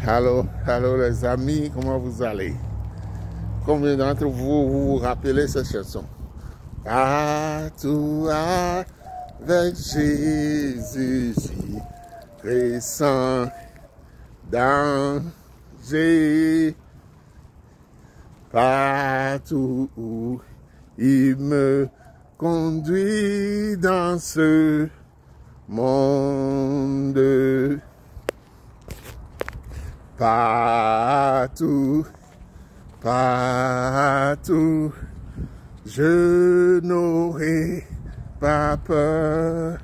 Allô les amis, comment vous allez? Combien d'entre vous vous rappelez cette chanson? Partout avec Jésus, sans danger. Partout où il me conduit dans ce monde. Partout, partout, je n'aurai pas peur.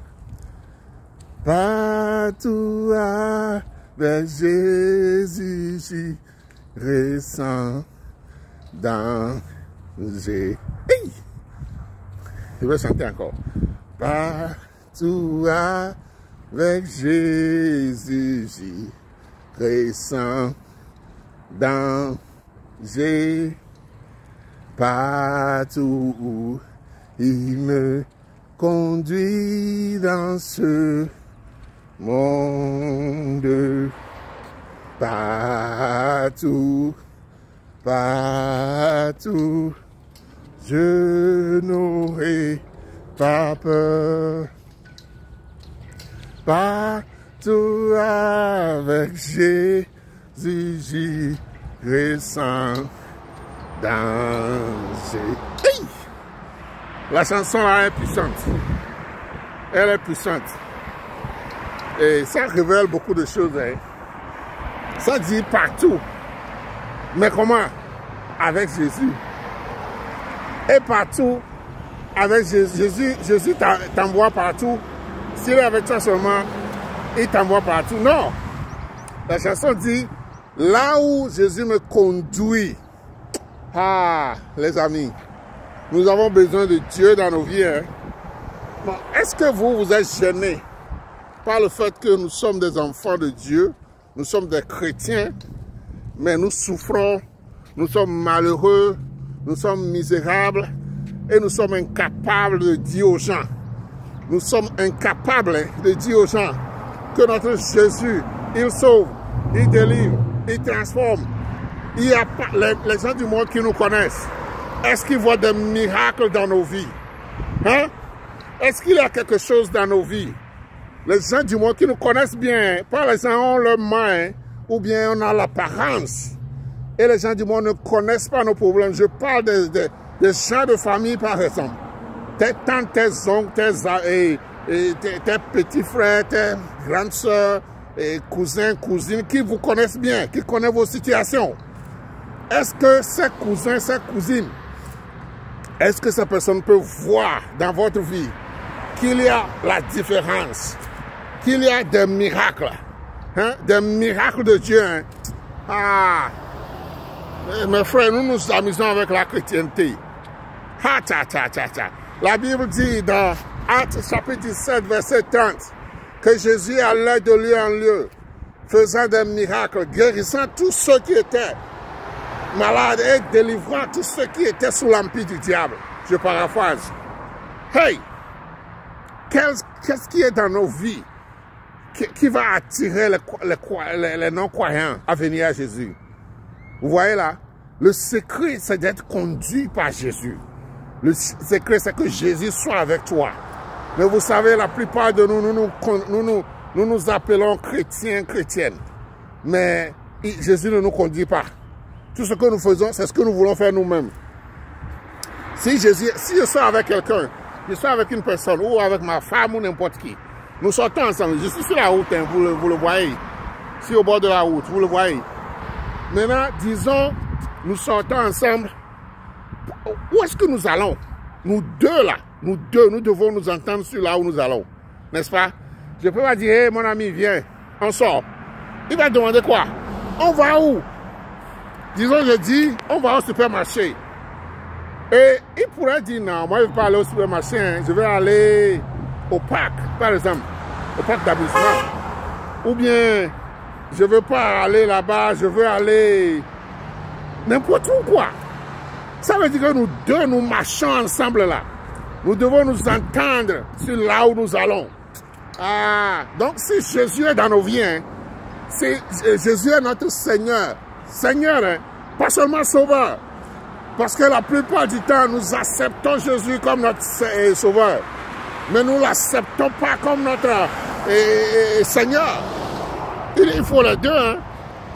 Partout avec Jésus, j'irai sans danger. Hey! Je vais chanter encore. Partout avec Jésus, j'irai sans danger. Partout où il me conduit dans ce monde. Partout, partout, je n'aurai pas peur. Partout avec Jésus, j'irai sans danger. Hey! La chanson là est puissante. Elle est puissante. Et ça révèle beaucoup de choses. Hein. Ça dit partout. Mais comment? Avec Jésus. Et partout, avec Jésus, Jésus t'envoie partout. S'il est avec toi seulement, il t'envoie partout. Non. La chanson dit, là où Jésus me conduit. Ah, les amis, nous avons besoin de Dieu dans nos vies. Hein? Bon, est-ce que vous êtes gênés par le fait que nous sommes des enfants de Dieu, nous sommes des chrétiens, mais nous souffrons, nous sommes malheureux, nous sommes misérables et nous sommes incapables de dire aux gens, nous sommes incapables de dire aux gens que notre Jésus, il sauve, il délivre, il transforme. Il y a pas, les gens du monde qui nous connaissent, est-ce qu'ils voient des miracles dans nos vies? Hein? Est-ce qu'il y a quelque chose dans nos vies? Les gens du monde qui nous connaissent bien, pas les gens ont leur main, ou bien on a l'apparence. Et les gens du monde ne connaissent pas nos problèmes. Je parle des gens de famille, par exemple. Tes tantes, tes oncles, tes petits frères, tes grandes soeurs, cousins, cousines, qui vous connaissent bien, qui connaissent vos situations. Est-ce que ces cousins, ces cousines, est-ce que ces personnes peuvent voir dans votre vie qu'il y a la différence, qu'il y a des miracles, hein, des miracles de Dieu. Hein? Ah, mes frères, nous nous amusons avec la chrétienté. Ha, ta, ta, ta, ta. La Bible dit dans Actes chapitre 17, verset 30, que Jésus allait de lieu en lieu, faisant des miracles, guérissant tous ceux qui étaient malades et délivrant tous ceux qui étaient sous l'empire du diable. Je paraphrase. Hey! Qu'est-ce qui est dans nos vies qui va attirer les non-croyants à venir à Jésus? Vous voyez là? Le secret, c'est d'être conduit par Jésus. Le secret, c'est que Jésus soit avec toi. Mais vous savez, la plupart de nous nous appelons chrétiens, chrétiennes. Mais Jésus ne nous conduit pas. Tout ce que nous faisons, c'est ce que nous voulons faire nous-mêmes. Si je suis avec quelqu'un, je suis avec une personne, ou avec ma femme, ou n'importe qui, nous sortons ensemble. Je suis sur la route, hein, vous le voyez. Je suis au bord de la route, vous le voyez. Maintenant, disons, nous sortons ensemble. Où est-ce que nous allons? Nous deux là, nous devons nous entendre sur là où nous allons. N'est-ce pas? Je ne peux pas dire, hey, mon ami, viens, on sort. Il va demander quoi? On va où? Disons, je dis, on va au supermarché. Et il pourrait dire, non, moi je ne vais pas aller au supermarché, hein, je vais aller au parc, par exemple, au parc d'amusement. Ou bien, je ne veux pas aller là-bas, je veux aller n'importe où quoi. Ça veut dire que nous deux, nous marchons ensemble là. Nous devons nous entendre sur là où nous allons. Ah, donc si Jésus est dans nos vies, hein, Jésus est notre Seigneur. Seigneur, hein, pas seulement Sauveur. Parce que la plupart du temps, nous acceptons Jésus comme notre Sauveur. Mais nous ne l'acceptons pas comme notre Seigneur. Il faut les deux. Hein.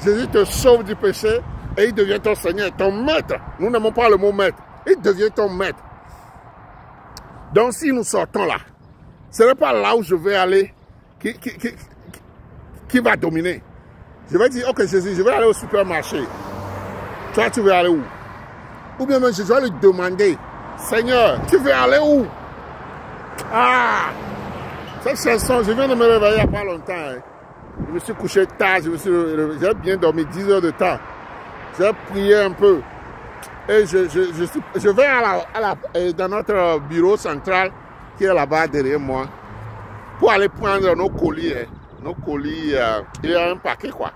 Jésus te sauve du péché et il devient ton Seigneur, ton maître. Nous n'aimons pas le mot maître. Il devient ton maître. Donc si nous sortons là, ce n'est pas là où je vais aller qui va dominer. Je vais dire, ok Jésus, je vais aller au supermarché. Toi, tu veux aller où? Ou bien même je vais lui demander, Seigneur, tu veux aller où? Ah! Cette chanson, je viens de me réveiller il n'y a pas longtemps. Hein. Je me suis couché tard, j'ai bien dormi 10 heures de temps. J'ai prié un peu. Et je vais dans notre bureau central qui est là-bas derrière moi pour aller prendre nos colis. Hein. Nos colis, il y a un paquet quoi.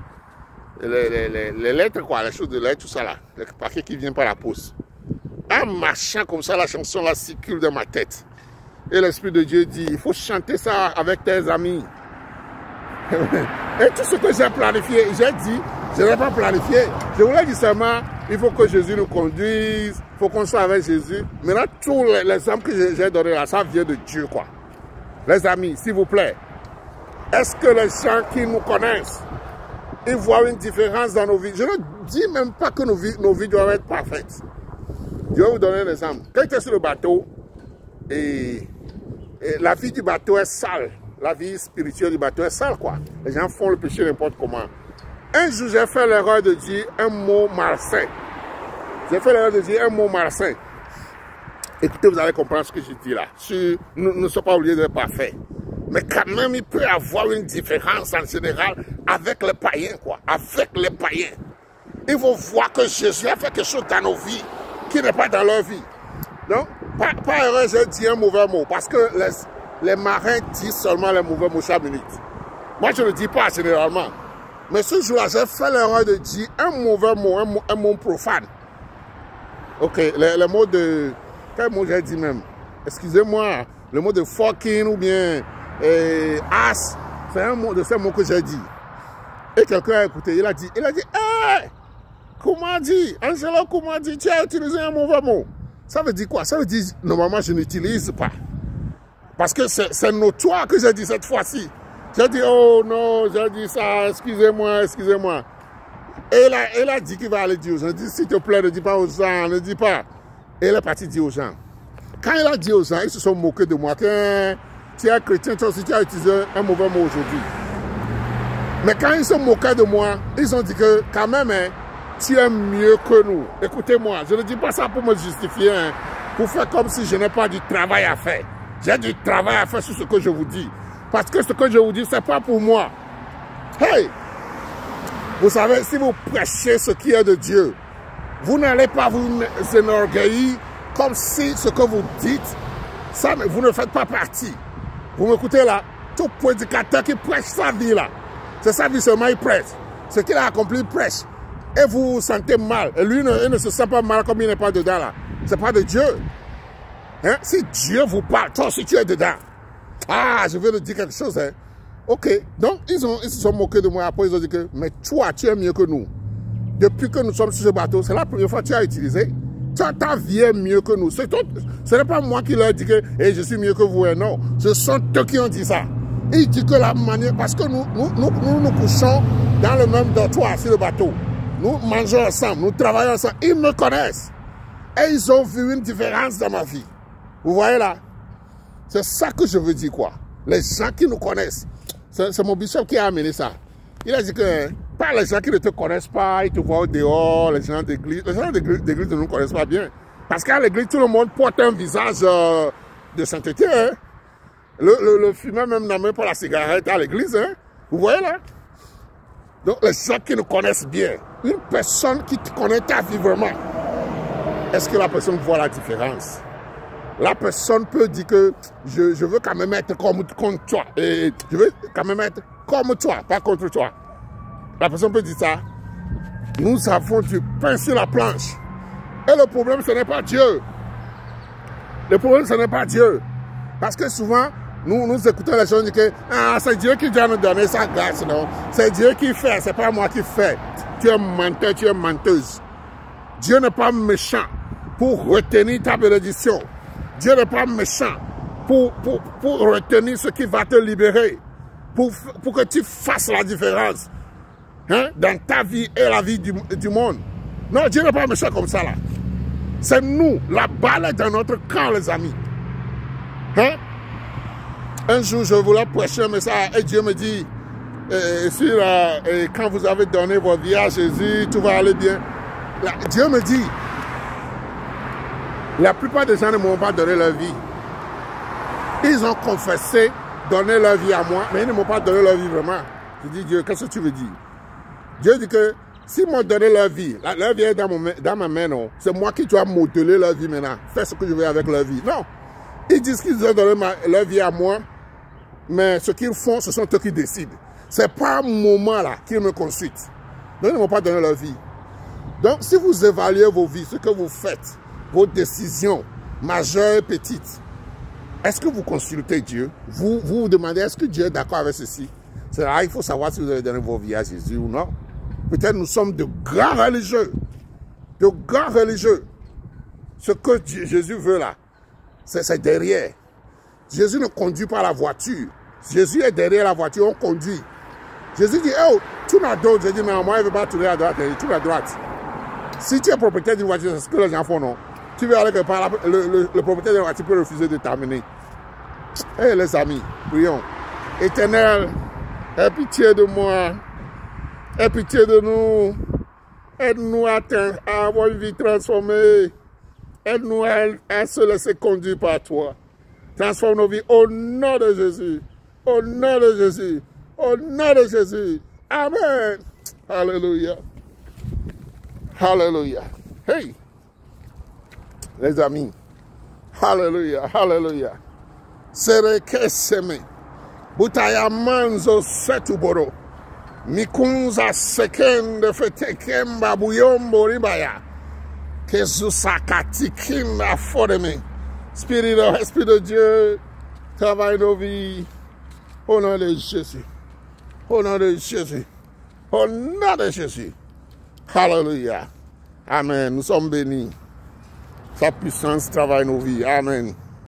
Les lettres quoi, les choses de lettres, tout ça là. Les paquets qui viennent par la poste. En marchant comme ça, la chanson là circule dans ma tête. Et l'Esprit de Dieu dit, il faut chanter ça avec tes amis. Et tout ce que j'ai planifié, j'ai dit, je n'ai pas planifié. Je voulais dire seulement, il faut que Jésus nous conduise, il faut qu'on soit avec Jésus. Maintenant, tous les exemples que j'ai donnés là, ça vient de Dieu, quoi. Les amis, s'il vous plaît, est-ce que les gens qui nous connaissent, ils voient une différence dans nos vies? Je ne dis même pas que nos vies doivent être parfaites. Je vais vous donner un exemple. Quand tu es sur le bateau, et la vie du bateau est sale. La vie spirituelle du bateau est sale, quoi. Les gens font le péché n'importe comment. Un jour, j'ai fait l'erreur de dire un mot malsain. J'ai fait l'erreur de dire un mot malsain. Écoutez, vous allez comprendre ce que je dis là. Nous ne sommes pas obligés d'être parfaits. Mais quand même, il peut y avoir une différence en général avec les païens, quoi. Avec les païens. Il faut voir que Jésus a fait quelque chose dans nos vies qui n'est pas dans leur vie. Donc, par erreur, j'ai dit un mauvais mot. Parce que les marins disent seulement les mauvais mots chaque minute. Moi, je ne le dis pas généralement. Mais ce jour-là, j'ai fait l'erreur de dire un mauvais mot, un mot profane. Ok, le mot de... Quel mot j'ai dit même? Excusez-moi, le mot de fucking ou bien ass, c'est un mot de ces mots que j'ai dit. Et quelqu'un a écouté, il a dit, hey, comment dit? Angelo, comment dit? Tu as utilisé un mauvais mot. Ça veut dire quoi? Ça veut dire, normalement, je n'utilise pas. Parce que c'est notoire que j'ai dit cette fois-ci. J'ai dit, oh non, j'ai dit ça, excusez-moi. Et il a dit qu'il va aller dire aux gens. Il dit, s'il te plaît, ne dis pas aux gens, ne dis pas. Et il est parti dire aux gens. Quand il a dit aux gens, ils se sont moqués de moi. Que tu es chrétien, toi aussi, tu as utilisé un mauvais mot aujourd'hui. Mais quand ils se moquaient de moi, ils ont dit que quand même, hein, tu es mieux que nous. Écoutez-moi, je ne dis pas ça pour me justifier, hein, pour faire comme si je n'ai pas du travail à faire. J'ai du travail à faire sur ce que je vous dis. Parce que ce que je vous dis, ce n'est pas pour moi. Hey! Vous savez, si vous prêchez ce qui est de Dieu, vous n'allez pas vous enorgueillir comme si ce que vous dites, ça, vous ne faites pas partie. Vous m'écoutez là? Tout prédicateur qui prêche sa vie là, c'est sa vie seulement, il prêche. Ce qu'il a accompli, il prêche. Et vous vous sentez mal. Et lui, il ne se sent pas mal comme il n'est pas dedans là. Ce n'est pas de Dieu. Hein? Si Dieu vous parle, toi aussi tu es dedans. Ah, je vais te dire quelque chose. Hein? Ok. Donc, ils se sont moqués de moi. Après, ils ont dit que, mais toi, tu es mieux que nous. Depuis que nous sommes sur ce bateau, c'est la première fois que tu as utilisé. Ta vie est mieux que nous. Ce n'est pas moi qui leur dis que je suis mieux que vous. Et non. Ce sont eux qui ont dit ça. Ils disent que la manière, parce que nous couchons dans le même dortoir sur le bateau. Nous mangeons ensemble, nous travaillons ensemble. Ils me connaissent. Et ils ont vu une différence dans ma vie. Vous voyez là? C'est ça que je veux dire quoi. Les gens qui nous connaissent. C'est mon bishop qui a amené ça. Il a dit que pas les gens qui ne te connaissent pas, ils te voient au dehors, les gens d'église. Les gens d'église ne nous connaissent pas bien. Parce qu'à l'église, tout le monde porte un visage de sainteté. Hein? Le fumeur même n'a même pas la cigarette à l'église. Hein? Vous voyez là? Donc les gens qui nous connaissent bien, une personne qui te connaît ta vie vraiment, est-ce que la personne voit la différence? La personne peut dire que je veux quand même être comme toi. Et je veux quand même être comme toi, pas contre toi. La personne peut dire ça. Nous avons du pain sur la planche. Et le problème, ce n'est pas Dieu. Le problème, ce n'est pas Dieu. Parce que souvent, Nous écoutons les gens dire que c'est Dieu qui doit nous donner sa grâce, non? C'est Dieu qui fait, c'est pas moi qui fais. Tu es menteur, tu es menteuse. Dieu n'est pas méchant pour retenir ta bénédiction. Dieu n'est pas méchant pour retenir ce qui va te libérer. Pour que tu fasses la différence, hein, dans ta vie et la vie du monde. Non, Dieu n'est pas méchant comme ça, là. C'est nous, la balle est dans notre camp, les amis. Hein? Un jour, je voulais prêcher un message et Dieu me dit, quand vous avez donné votre vie à Jésus, tout va aller bien. Là, Dieu me dit, la plupart des gens ne m'ont pas donné leur vie. Ils ont confessé, donné leur vie à moi, mais ils ne m'ont pas donné leur vie vraiment. Je dis, Dieu, qu'est-ce que tu veux dire? Dieu dit que s'ils m'ont donné leur vie est dans ma main, non. C'est moi qui dois modeler leur vie maintenant. Faire ce que je veux avec leur vie. Non. Ils disent qu'ils ont donné leur vie à moi, mais ce qu'ils font, ce sont eux qui décident. C'est pas un moment là qu'ils me consultent. Donc, ils ne m'ont pas donné leur vie. Donc, si vous évaluez vos vies, ce que vous faites, vos décisions, majeures et petites, est-ce que vous consultez Dieu? Vous vous demandez, est-ce que Dieu est d'accord avec ceci? C'est là, il faut savoir si vous avez donné vos vies à Jésus ou non. Peut-être nous sommes de grands religieux. De grands religieux. Ce que Jésus veut là, c'est derrière. Jésus ne conduit pas la voiture. Jésus est derrière la voiture, on conduit. Jésus dit, oh, tourne à droite. J'ai dit, mais moi, je ne veux pas tourner à droite. Tourne à droite. Si tu es propriétaire d'une voiture, c'est ce que les gens font, non? Tu veux aller quelque part, le propriétaire de la voiture peut refuser de t'amener. Eh les amis, prions. Éternel, aie pitié de moi. Aie pitié de nous. Aide-nous à avoir une vie transformée. Aide-nous à se laisser conduire par toi. Transforme nos vies au nom de Jésus. Au nom de Jésus. Au nom de Jésus. Amen. Alléluia. Alléluia. Hey. Les amis. Alléluia. Alléluia. Sereke seme. Butaya manzo setuboro. Mikunza sekende fetekemba buyombo ribaya. Kesusakatikinda foreme. Esprit de Dieu, travaille nos vies. Au nom de Jésus. Au nom de Jésus. Au nom de Jésus. Alléluia. Amen. Nous sommes bénis. Sa puissance travaille nos vies. Amen.